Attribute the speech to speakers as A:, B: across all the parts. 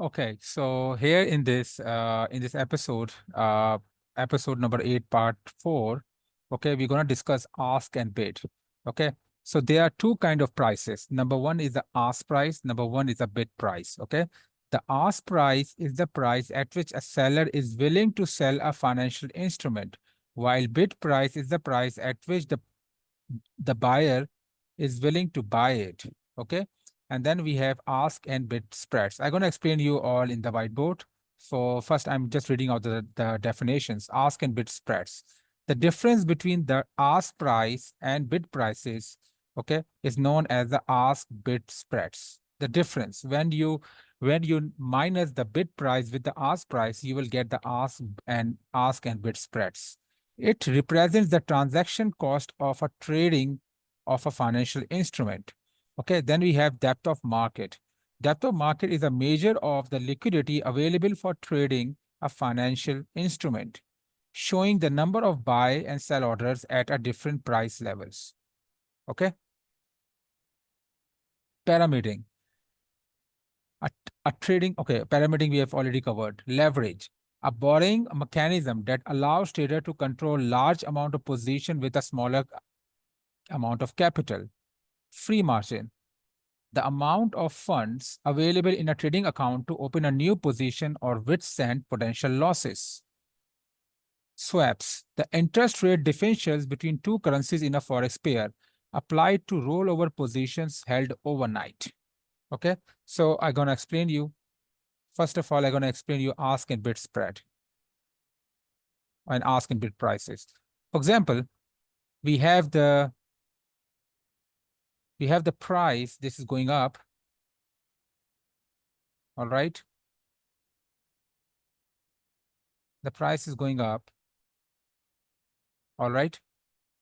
A: Okay, so here in this episode, episode number 8, part 4, okay, we're gonna discuss ask and bid. Okay, so there are two kind of prices. Number one is the ask price. Number one is the bid price. Okay, the ask price is the price at which a seller is willing to sell a financial instrument, while bid price is the price at which the buyer is willing to buy it. Okay. And then we have ask and bid spreads. I'm going to explain you all in the whiteboard. So first, I'm just reading out the definitions. Ask and bid spreads. The difference between the ask price and bid prices, okay, is known as the ask bid spreads. The difference when you minus the bid price with the ask price, you will get the ask and bid spreads. It represents the transaction cost of a trading of a financial instrument. Okay, then we have depth of market. Depth of market is a measure of the liquidity available for trading a financial instrument, showing the number of buy and sell orders at a different price levels. Okay. Pyramiding. A trading, okay, pyramiding we have already covered. Leverage, a borrowing mechanism that allows trader to control large amount of position with a smaller amount of capital. Free margin, the amount of funds available in a trading account to open a new position or withstand potential losses. Swaps, the interest rate differentials between two currencies in a forex pair applied to rollover positions held overnight. Okay, so I'm going to explain you. First of all, I'm going to explain you ask and bid spread and ask and bid prices. For example, we have the price. This is going up. All right. The price is going up. All right.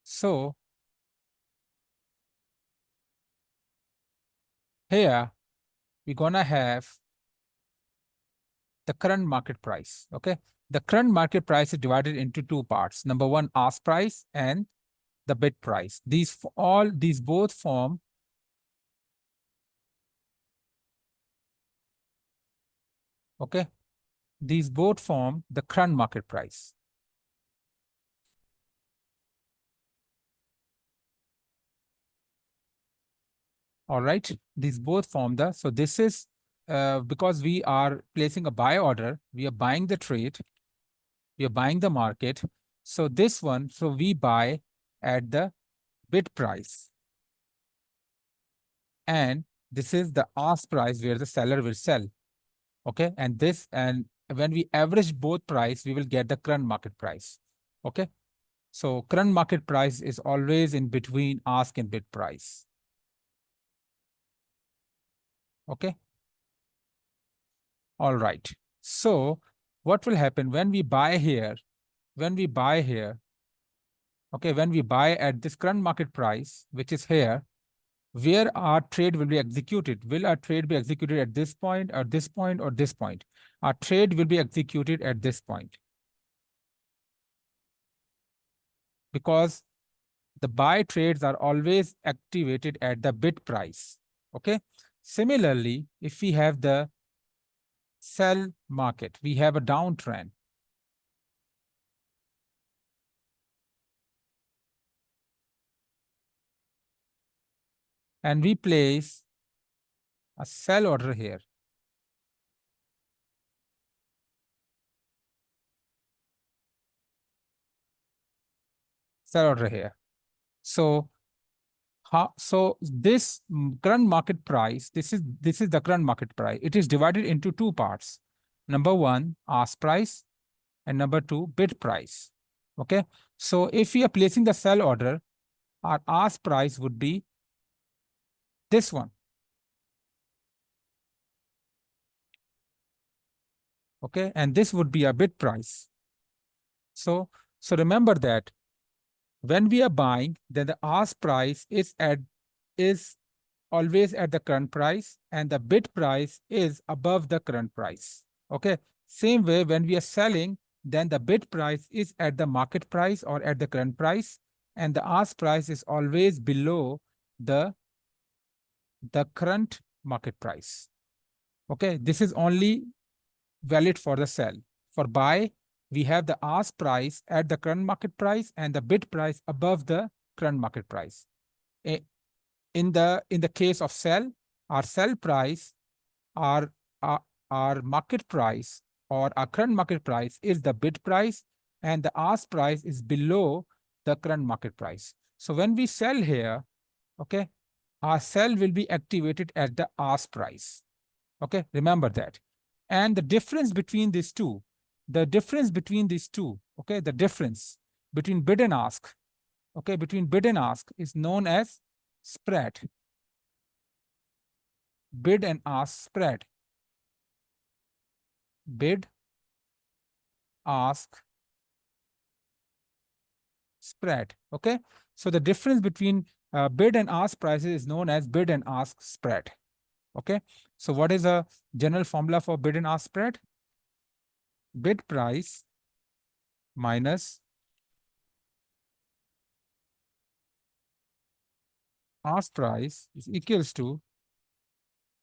A: So here we're gonna have the current market price. Okay. The current market price is divided into two parts. Number one, ask price and the bid price. These both form okay. These both form the current market price. All right. These both form the, so this is because we are placing a buy order, we are buying the trade, we are buying the market. So this one, so we buy at the bid price. And this is the ask price where the seller will sell. Okay. And when we average both price, we will get the current market price. Okay. So current market price is always in between ask and bid price. Okay. All right. So what will happen when we buy here? When we buy here, okay, when we buy at this current market price, which is here, where our trade will be executed? Will our trade be executed at this point, or this point, or this point? Our trade will be executed at this point. Because the buy trades are always activated at the bid price. Okay. Similarly, if we have the sell market, we have a downtrend. And we place a sell order here. Sell order here. So this current market price, this is the current market price. It is divided into two parts. Number one, ask price, and number two, bid price. Okay. So if we are placing the sell order, our ask price would be this one. Okay. And this would be a bid price. So remember that when we are buying, then the ask price is always at the current price, and the bid price is above the current price. Okay. Same way, when we are selling, then the bid price is at the market price or at the current price, and the ask price is always below the current market price. Okay, this is only valid for the sell. For buy, we have the ask price at the current market price and the bid price above the current market price. In the case of sell, our sell price, our, our, our market price or our current market price is the bid price, and the ask price is below the current market price. So when we sell here, okay, our sell will be activated at the ask price. Okay, remember that. And the difference between these two, okay, the difference between bid and ask, okay, between bid and ask is known as spread. Bid and ask spread. Bid, ask, spread. Okay, so the difference between bid and ask prices is known as bid and ask spread. Okay, so what is a general formula for bid and ask spread? Bid price minus ask price is equals to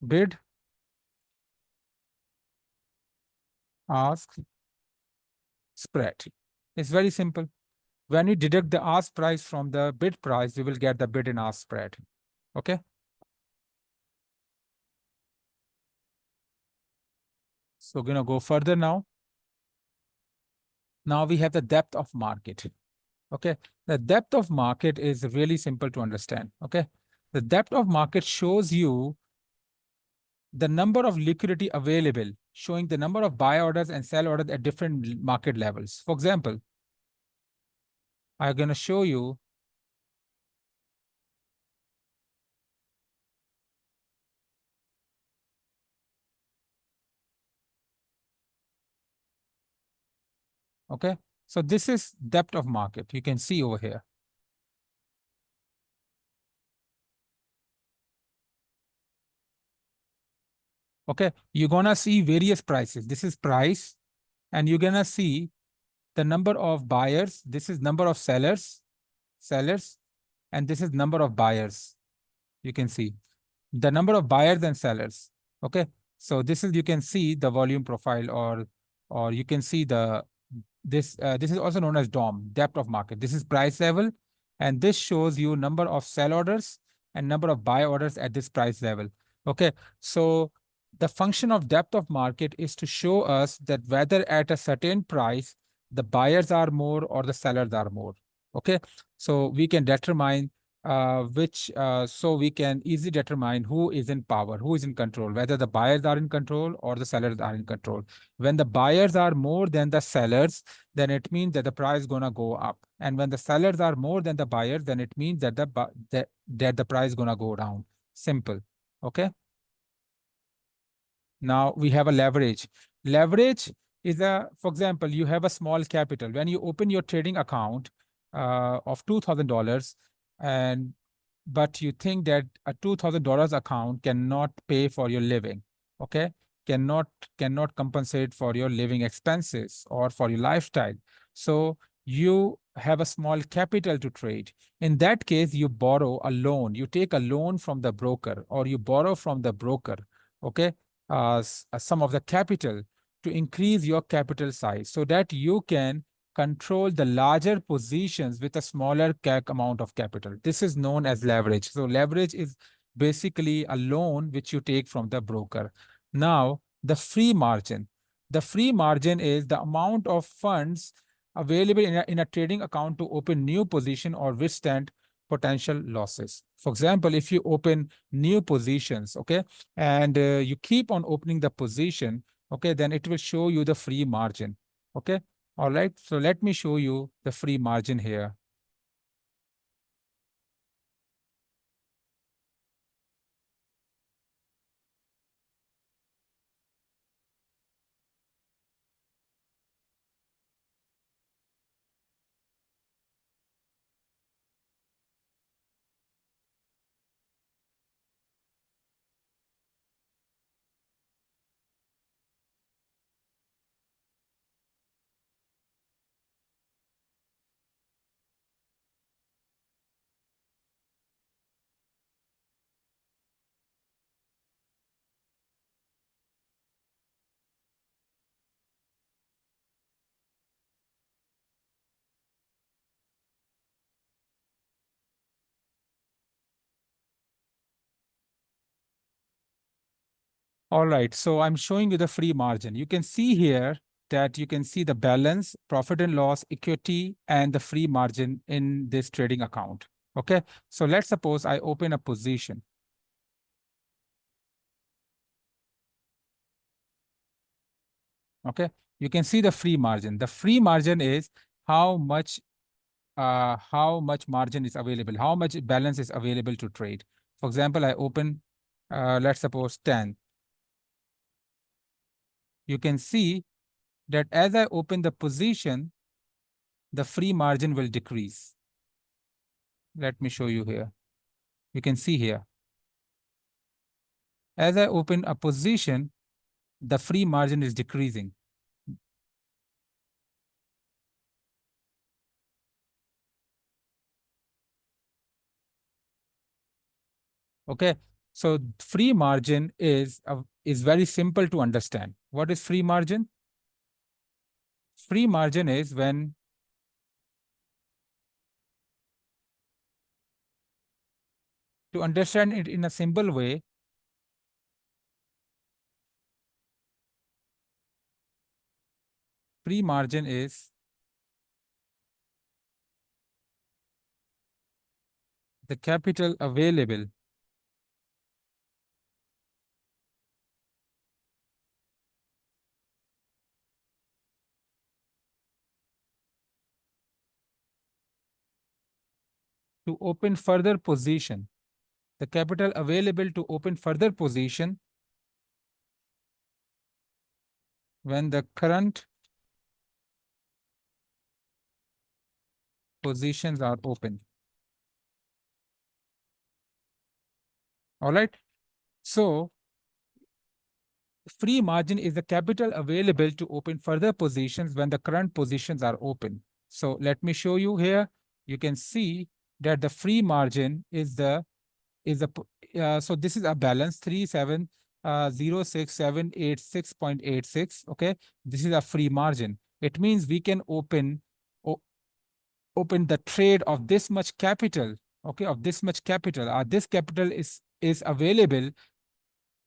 A: bid, ask, spread. It's very simple. When you deduct the ask price from the bid price, you will get the bid and ask spread. Okay. So we're going to go further now. Now we have the depth of market. Okay. The depth of market is really simple to understand. Okay. The depth of market shows you the number of liquidity available, showing the number of buy orders and sell orders at different market levels. For example, I'm going to show you. Okay. So this is depth of market. You can see over here. Okay. You're going to see various prices. This is price, and you're going to see the number of buyers. This is number of sellers, and this is number of buyers. You can see the number of buyers and sellers. Okay. So this is, you can see the volume profile, or you can see the, this is also known as DOM, depth of market. This is price level, and this shows you number of sell orders and number of buy orders at this price level. Okay, so the function of depth of market is to show us that whether at a certain price the buyers are more or the sellers are more. Okay, so we can determine so we can easily determine who is in power, who is in control, whether the buyers are in control or the sellers are in control. When the buyers are more than the sellers, then it means that the price is gonna go up. And when the sellers are more than the buyers, then it means that the price is gonna go down. Simple. Okay. Now we have a leverage. Leverage is a, for example, you have a small capital. When you open your trading account of $2,000, and but you think that a $2,000 account cannot pay for your living, okay? Cannot cannot compensate for your living expenses or for your lifestyle. So you have a small capital to trade. In that case, you borrow a loan. You take a loan from the broker, or you borrow from the broker, okay? Some of the capital to increase your capital size so that you can control the larger positions with a smaller amount of capital. This is known as leverage. So leverage is basically a loan which you take from the broker. Now, the free margin. The free margin is the amount of funds available in a trading account to open new position or withstand potential losses. For example, if you open new positions, okay, and you keep on opening the position, okay, then it will show you the free margin. Okay. All right. So let me show you the free margin here. All right, so I'm showing you the free margin. You can see here that you can see the balance, profit and loss, equity, and the free margin in this trading account. Okay, so let's suppose I open a position. Okay, you can see the free margin. The free margin is how much margin is available, how much balance is available to trade. For example, I open, let's suppose 10. You can see that as I open the position, the free margin will decrease. Let me show you here. You can see here. As I open a position, the free margin is decreasing. Okay, so free margin is very simple to understand. What is free margin? Free margin is when to understand it in a simple way, free margin is the capital available to open further position. The capital available to open further position when the current positions are open. All right. So free margin is the capital available to open further positions when the current positions are open. So let me show you here. You can see that the free margin is a so this is a balance 3706,786.86. Okay, this is a free margin. It means we can open the trade of this much capital. Okay, of this much capital. This capital is available.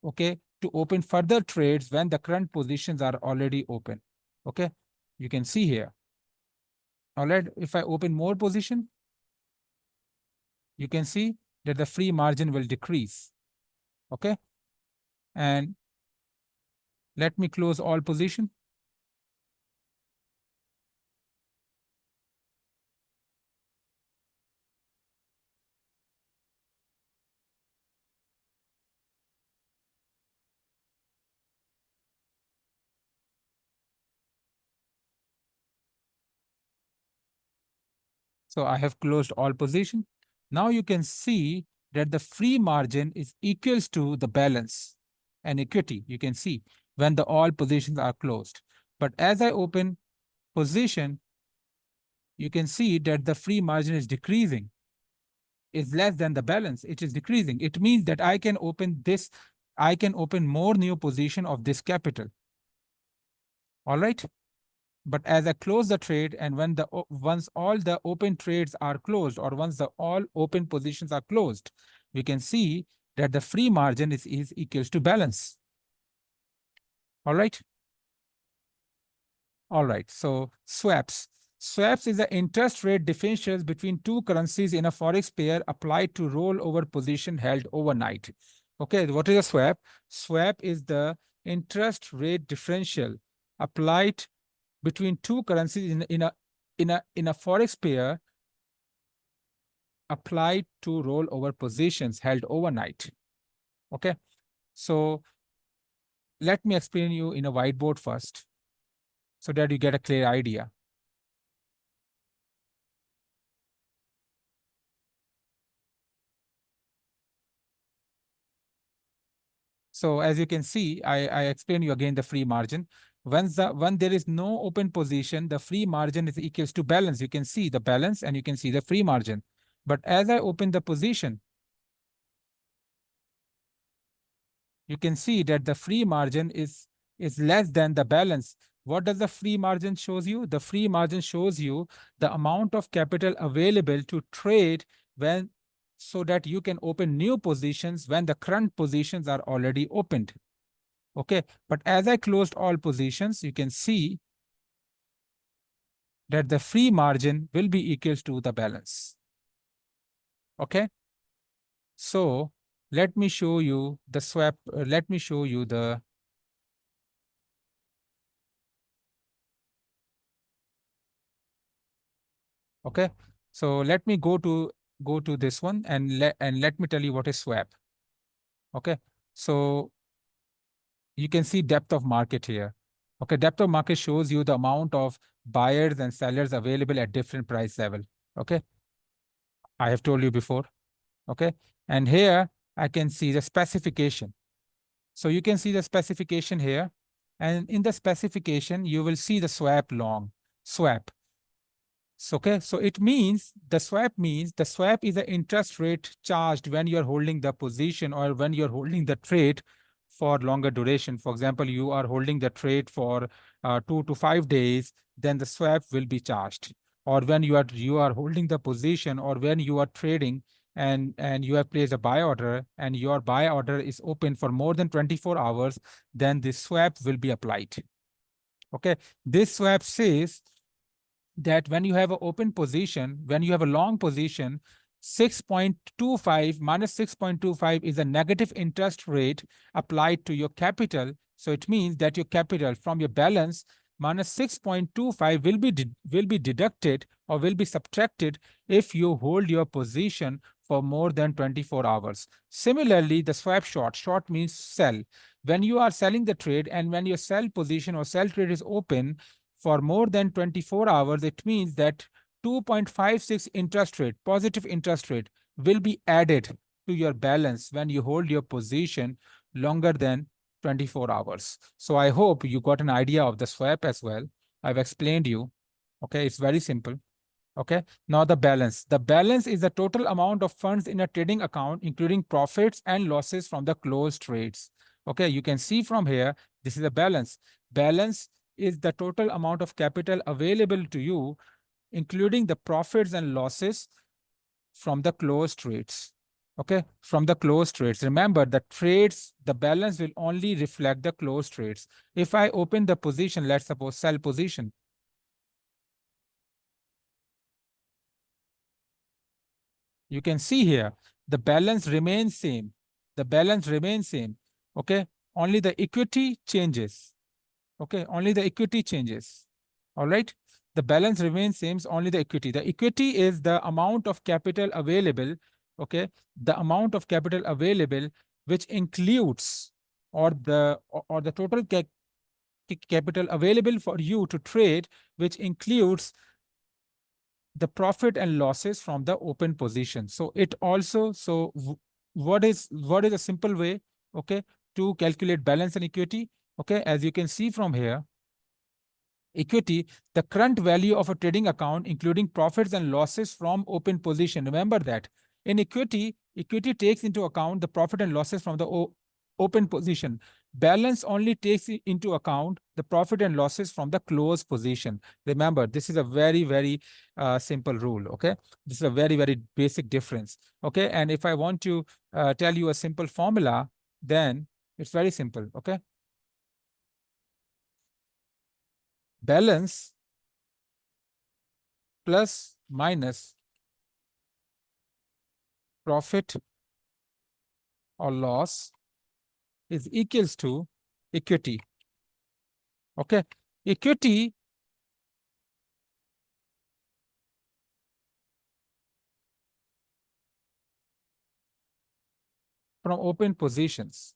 A: Okay, to open further trades when the current positions are already open. Okay, you can see here. All right, if I open more position, you can see that the free margin will decrease. Okay, and let me close all position. So I have closed all position. Now you can see that the free margin is equals to the balance and equity. You can see when the all positions are closed. But as I open position, you can see that the free margin is decreasing, is less than the balance. It is decreasing. It means that I can open more new position of this capital. All right. But as I close the trade and once all the open trades are closed or once the all open positions are closed, we can see that the free margin is equals to balance. All right. All right. So swaps. Swaps is the interest rate differentials between two currencies in a forex pair applied to rollover position held overnight. Okay, what is a swap? Swap is the interest rate differential applied between two currencies in a forex pair applied to rollover positions held overnight. Okay, so let me explain you in a whiteboard first so that you get a clear idea. So as you can see, I explain you again the free margin. When there is no open position, the free margin is equals to balance. You can see the balance and you can see the free margin. But as I open the position, you can see that the free margin is less than the balance. What does the free margin shows you? The free margin shows you the amount of capital available to trade when so that you can open new positions when the current positions are already opened. Okay, but as I closed all positions, you can see that the free margin will be equals to the balance. Okay, so let me show you the swap. Let me show you the. Okay, so let me go to this one, and let me tell you what is swap. Okay, so you can see depth of market here. Okay, depth of market shows you the amount of buyers and sellers available at different price level. Okay, I have told you before. Okay, and here I can see the specification. So you can see the specification here, and in the specification you will see the swap. So, okay, so the swap is the interest rate charged when you're holding the position or when you're holding the trade for longer duration. For example, you are holding the trade for 2 to 5 days, then the swap will be charged. Or when you are holding the position, or when you are trading and you have placed a buy order and your buy order is open for more than 24 hours, then the swap will be applied. Okay, this swap says that when you have an open position, when you have a long position, 6.25 minus 6.25 is a negative interest rate applied to your capital. So it means that your capital from your balance minus 6.25 will be deducted or will be subtracted if you hold your position for more than 24 hours. Similarly, the swap short means sell. When you are selling the trade and when your sell position or sell trade is open, for more than 24 hours, it means that 2.56 interest rate, positive interest rate, will be added to your balance when you hold your position longer than 24 hours. So I hope you got an idea of the swap as well. I've explained you. Okay, it's very simple. Okay, now the balance. The balance is the total amount of funds in a trading account, including profits and losses from the closed trades. Okay, you can see from here, this is a balance. Balance is the total amount of capital available to you, including the profits and losses from the closed trades. Okay, from the closed trades. Remember, the trades, the balance will only reflect the closed trades. If I open the position, let's suppose sell position, you can see here the balance remains same. The balance remains same. Okay, only the equity changes. Okay, only the equity changes. All right, the balance remains same, only the equity. The equity is the amount of capital available. Okay, the amount of capital available which includes, or the total capital available for you to trade, which includes the profit and losses from the open position. So it also, so what is a simple way, okay, to calculate balance and equity? Okay, as you can see from here, equity, the current value of a trading account, including profits and losses from open position. Remember that in equity takes into account the profit and losses from the open position. Balance only takes into account the profit and losses from the closed position. Remember, this is a very, very simple rule. Okay, this is a very, very basic difference. Okay, and if I want to tell you a simple formula, then it's very simple. Okay, balance plus minus profit or loss is equals to equity. Okay, equity from open positions.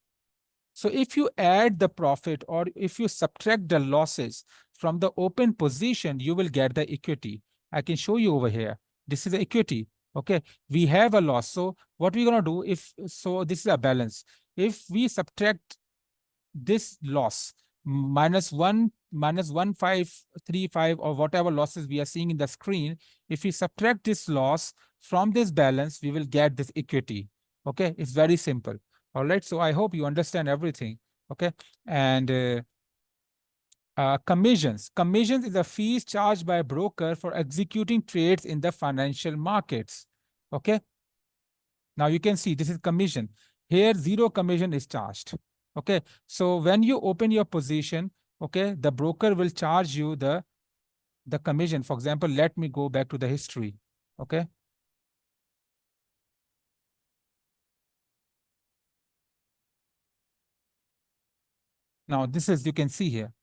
A: So if you add the profit or if you subtract the losses from the open position, you will get the equity. I can show you over here. This is the equity. Okay, we have a loss. So what we're going to do, if so, this is a balance. If we subtract this loss minus 1535 or whatever losses we are seeing in the screen, if we subtract this loss from this balance, we will get this equity. Okay, it's very simple. All right, so I hope you understand everything. Okay, and commissions is a fees charged by a broker for executing trades in the financial markets. Okay, now you can see this is commission. Here zero commission is charged. Okay, so when you open your position, okay, the broker will charge you the commission. For example, let me go back to the history. Okay, now this is, you can see here.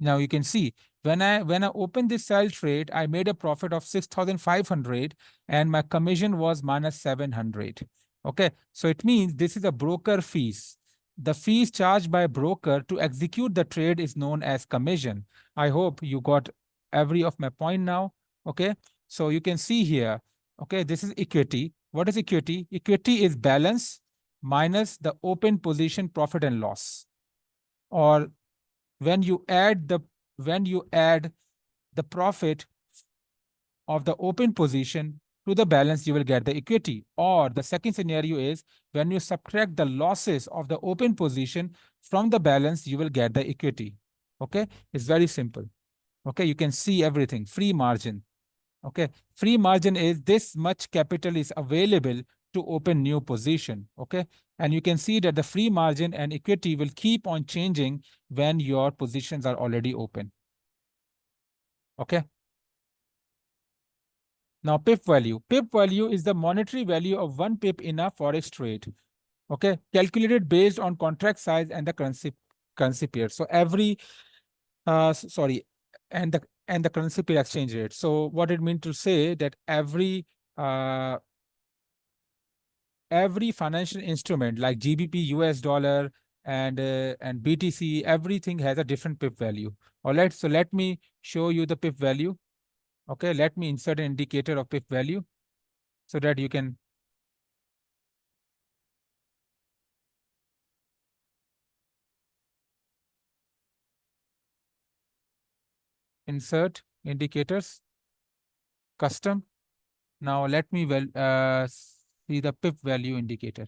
A: Now you can see when I opened this sell trade, I made a profit of 6,500 and my commission was minus 700. Okay, so it means this is a broker fees. The fees charged by broker to execute the trade is known as commission. I hope you got every of my point now. Okay, so you can see here. Okay, this is equity. What is equity? Equity is balance minus the open position profit and loss, or when you add the profit of the open position to the balance, you will get the equity. Or the second scenario is when you subtract the losses of the open position from the balance, you will get the equity. Okay, it's very simple. Okay, you can see everything. Free margin. Okay, free margin is this much capital is available to open new position. Okay, and you can see that the free margin and equity will keep on changing when your positions are already open. Okay, now pip value. Pip value is the monetary value of one pip in a forex trade. Okay, calculated based on contract size and the currency pair. So every sorry, and the currency pair exchange rate. So what it means to say that uh, every financial instrument like GBP, US dollar, and BTC, everything has a different pip value. All right, so let me show you the pip value. Okay, let me insert an indicator of pip value so that you can insert indicators, custom. Now let me see the pip value indicator.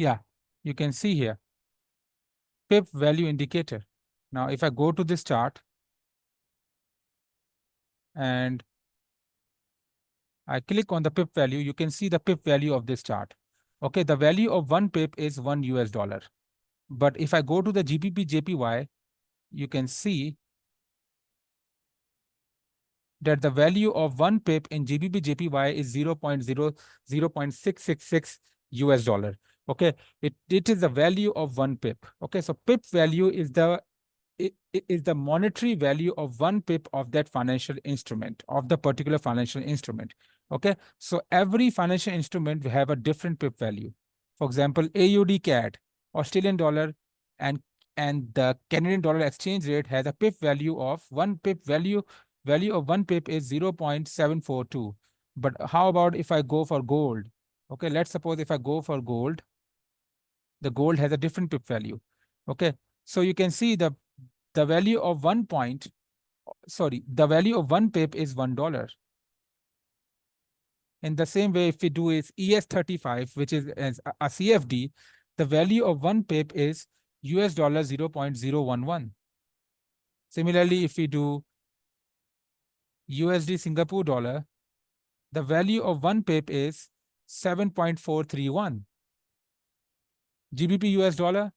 A: Yeah, you can see here, pip value indicator. Now, if I go to this chart and I click on the pip value, you can see the pip value of this chart. Okay, the value of one pip is one US dollar. But if I go to the GBP JPY, you can see that the value of one pip in GBP JPY is 0.666 US dollar. Okay, it is the value of one pip. Okay, so pip value is the monetary value of one pip of that financial instrument, of the particular financial instrument. Okay, so every financial instrument will have a different pip value. For example, AUD CAD, Australian dollar, and the Canadian dollar exchange rate has a pip value of one pip value of one pip is 0.742. But how about if I go for gold? Okay, let's suppose if I go for gold, the gold has a different pip value. Okay, so you can see the value of the value of one pip is $1. In the same way, if we do is ES35, which is as a CFD, the value of one pip is US dollar 0.011. Similarly, if we do USD Singapore dollar, the value of one pip is 7.431. GBP US dollar,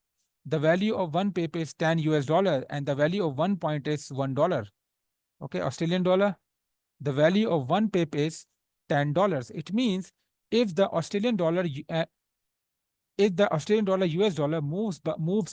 A: the value of one pip is 10 US dollar, and the value of one point is $1. Okay, Australian dollar, the value of one pip is $10. It means if the Australian dollar US dollar moves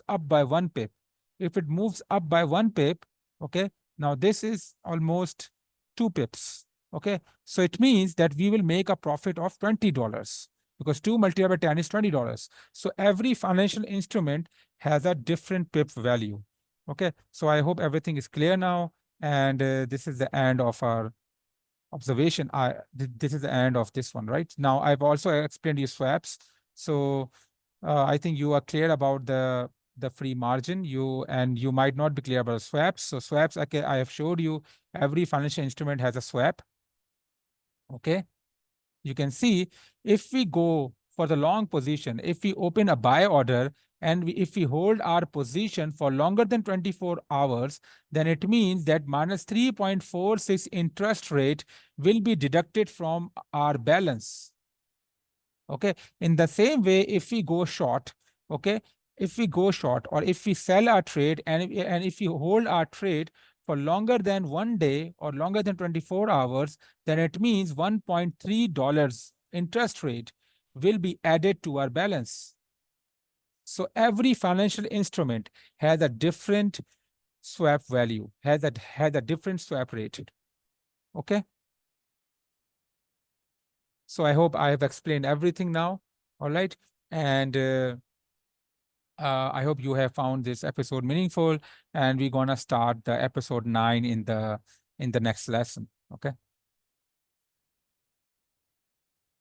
A: up by one pip, if it moves up by one pip, okay, now this is almost two pips. Okay, so it means that we will make a profit of $20 because 2 multiplied by 10 is $20. So every financial instrument has a different pip value. Okay, so I hope everything is clear now. And this is the end of our observation. This is the end of this one, right? Now I've also explained you swaps. So I think you are clear about the free margin. You might not be clear about swaps. So swaps, okay, I have showed you every financial instrument has a swap. Okay, you can see if we go for the long position, if we open a buy order and if we hold our position for longer than 24 hours, then it means that minus 3.46 interest rate will be deducted from our balance. Okay, in the same way, if we go short, okay, if we go short or if we sell our trade and if we hold our trade for longer than 1 day or longer than 24 hours, then it means $1.3 interest rate will be added to our balance. So every financial instrument has a different swap value, has a different swap rate. Okay. So I hope I have explained everything now. All right. And I hope you have found this episode meaningful, and we're gonna start the episode 9 in the next lesson. Okay.